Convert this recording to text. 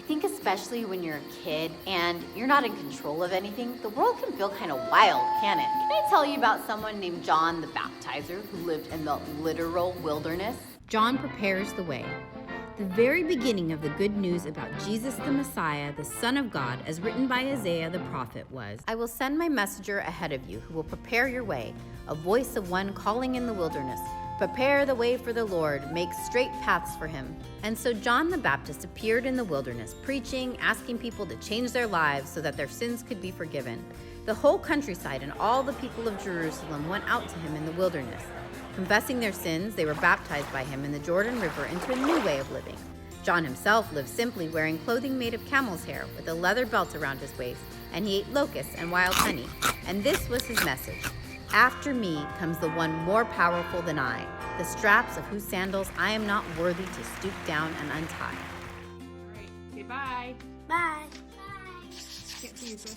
think especially when you're a kid and you're not in control of anything, the world can feel kind of wild, can it? Can I tell you about someone named John the Baptizer who lived in the literal wilderness? John prepares the way. The very beginning of the good news about Jesus the Messiah, the Son of God, as written by Isaiah the prophet was, I will send my messenger ahead of you who will prepare your way, a voice of one calling in the wilderness. Prepare the way for the Lord, make straight paths for him. And so John the Baptist appeared in the wilderness, preaching, asking people to change their lives so that their sins could be forgiven. The whole countryside and all the people of Jerusalem went out to him in the wilderness. Confessing their sins, they were baptized by him in the Jordan River into a new way of living. John himself lived simply, wearing clothing made of camel's hair with a leather belt around his waist, and he ate locusts and wild honey. And this was his message. After me comes the one more powerful than I, the straps of whose sandals I am not worthy to stoop down and untie. All right. Okay, bye. Bye. Can't see you, sis.